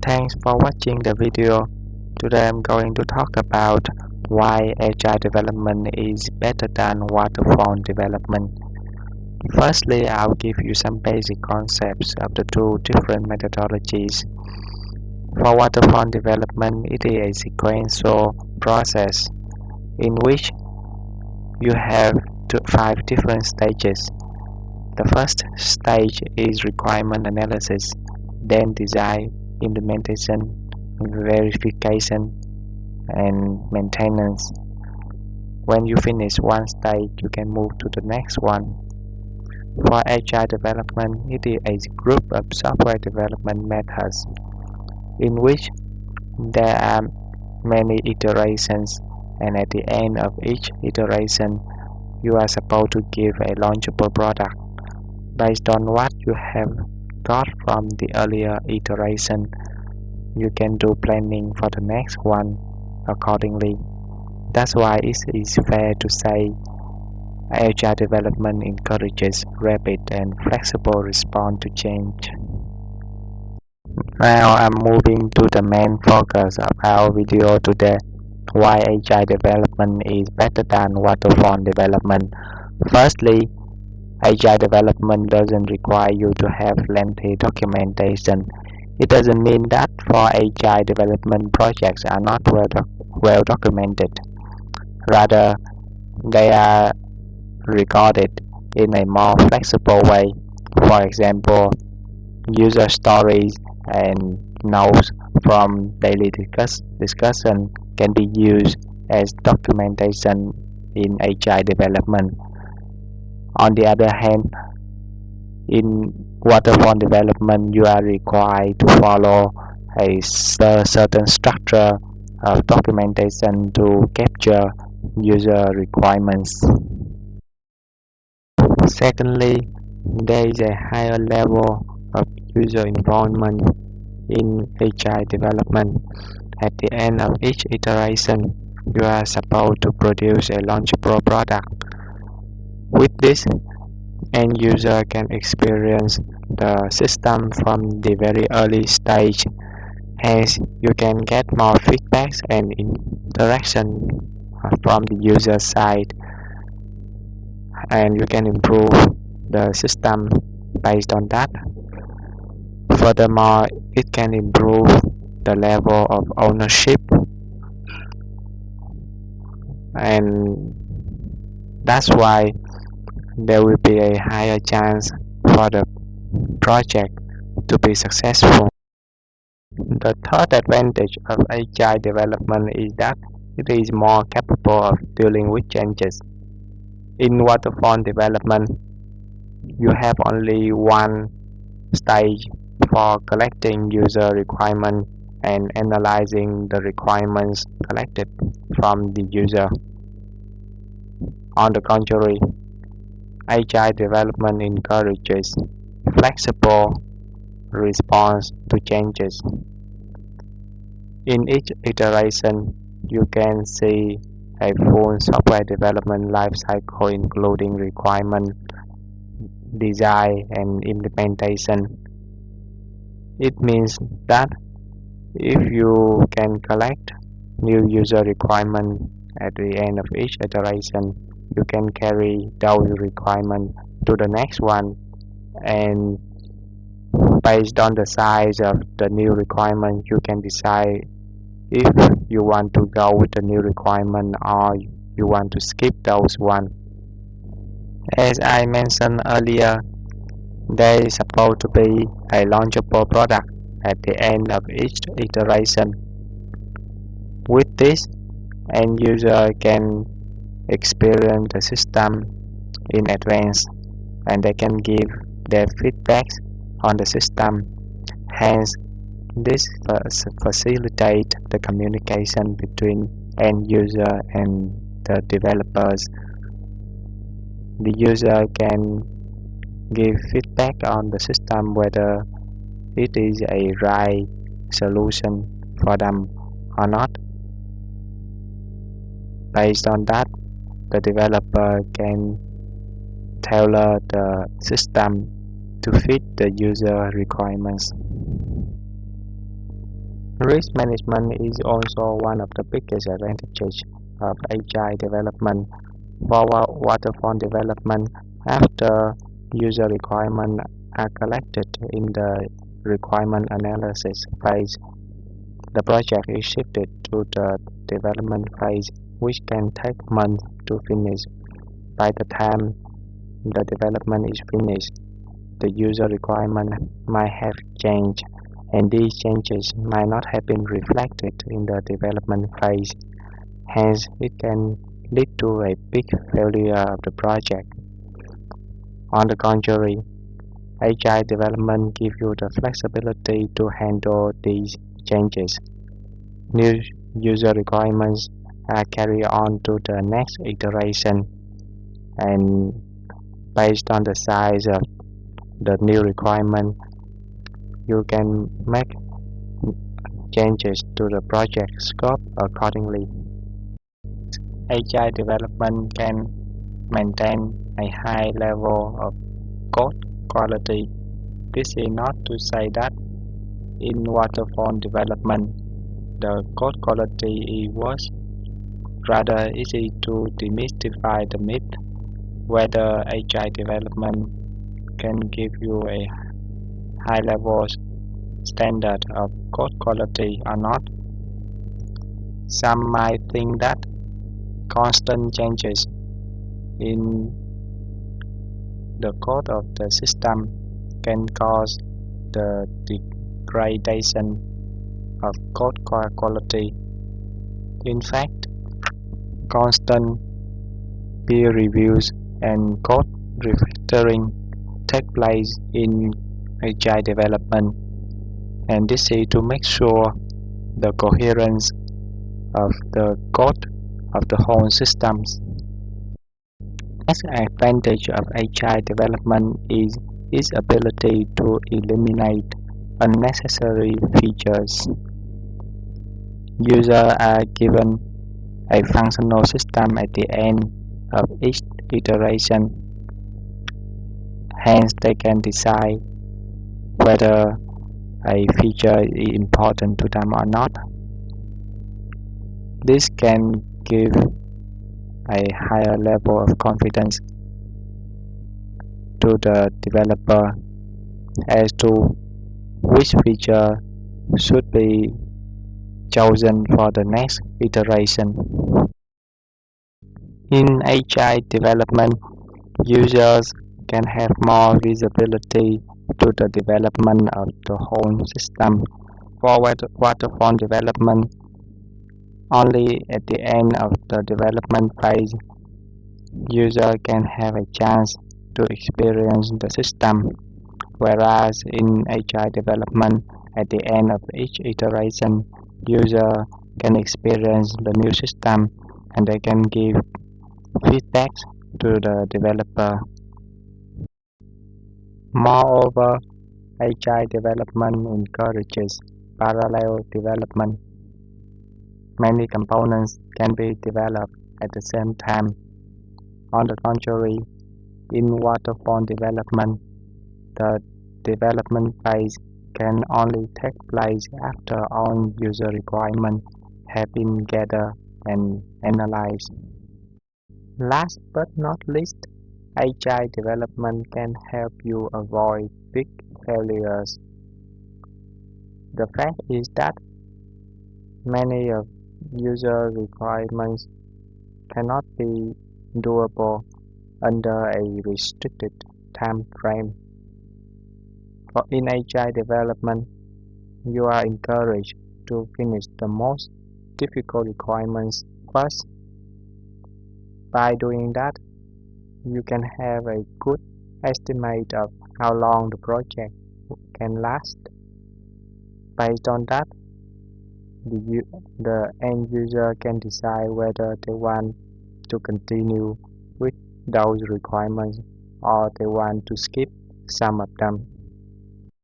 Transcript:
Thanks for watching the video. Today I'm going to talk about why Agile development is better than Waterfall development. Firstly, I'll give you some basic concepts of the two different methodologies. For Waterfall development, it is a sequential process in which you have 5 different stages. The first stage is requirement analysis, then design, implementation, verification, and maintenance. When you finish one stage, you can move to the next one. For Agile development, it is a group of software development methods in which there are many iterations, and at the end of each iteration, you are supposed to give a launchable product based on what you have got from the earlier iteration. You can do planning for the next one accordingly. That's why it is fair to say Agile development encourages rapid and flexible response to change. Now I'm moving to the main focus of our video today, why Agile development is better than Waterfall development. Firstly, Agile development doesn't require you to have lengthy documentation. It doesn't mean that for Agile development projects are not well documented. Rather, they are recorded in a more flexible way. For example, user stories and notes from daily discussion can be used as documentation in Agile development. On the other hand, in Waterfall development, you are required to follow a certain structure of documentation to capture user requirements. Secondly, there is a higher level of user involvement in Agile development. At the end of each iteration, you are supposed to produce a launchable product. With this, end user can experience the system from the very early stage. Hence, you can get more feedbacks and interaction from the user side, and you can improve the system based on that. Furthermore, it can improve the level of ownership, and that's why there will be a higher chance for the project to be successful. The third advantage of Agile development is that it is more capable of dealing with changes. In Waterfall development, you have only one stage for collecting user requirements and analyzing the requirements collected from the user. On the contrary, Agile development encourages flexible response to changes. In each iteration, you can see a full software development lifecycle including requirement, design, and implementation. It means that if you can collect new user requirements at the end of each iteration, you can carry those requirements to the next one, and based on the size of the new requirement, you can decide if you want to go with the new requirement or you want to skip those one. As I mentioned earlier, there is supposed to be a launchable product at the end of each iteration. With this, end user can experience the system in advance, and they can give their feedbacks on the system. Hence, this facilitates the communication between end user and the developers. The user can give feedback on the system whether it is a right solution for them or not. Based on that, the developer can tailor the system to fit the user requirements. Risk management is also one of the biggest advantages of Agile development. For waterfall development, after user requirements are collected in the requirement analysis phase, the project is shifted to the development phase, which can take months to finish. By the time the development is finished, the user requirement might have changed, and these changes might not have been reflected in the development phase. Hence, it can lead to a big failure of the project. On the contrary, Agile development gives you the flexibility to handle these changes. New user requirements are carried on to the next iteration, and based on the size of the new requirement, you can make changes to the project scope accordingly. Agile development can maintain a high level of code quality. This is not to say that in waterfall development the code quality is worse. Rather, it is to demystify the myth whether Agile development can give you a high level standard of code quality or not. Some might think that constant changes in the code of the system can cause the degradation of code quality. In fact, constant peer reviews and code refactoring take place in Agile development, and this is to make sure the coherence of the code of the whole systems. Next advantage of Agile development is its ability to eliminate unnecessary features. Users are given a functional system at the end of each iteration, hence they can decide whether a feature is important to them or not. This can give a higher level of confidence to the developer as to which feature should be chosen for the next iteration. In Agile development, users can have more visibility to the development of the whole system. For waterfall development, only at the end of the development phase, user can have a chance to experience the system, whereas in Agile development, at the end of each iteration, user can experience the new system and they can give feedback to the developer. Moreover, Agile development encourages parallel development. Many components can be developed at the same time. On the contrary, in waterfall development, the development phase can only take place after all user requirements have been gathered and analyzed. Last but not least, Agile development can help you avoid big failures. The fact is that many of user requirements cannot be doable under a restricted time frame. In Agile development, you are encouraged to finish the most difficult requirements first. By doing that, you can have a good estimate of how long the project can last. Based on that, the end user can decide whether they want to continue with those requirements or they want to skip some of them.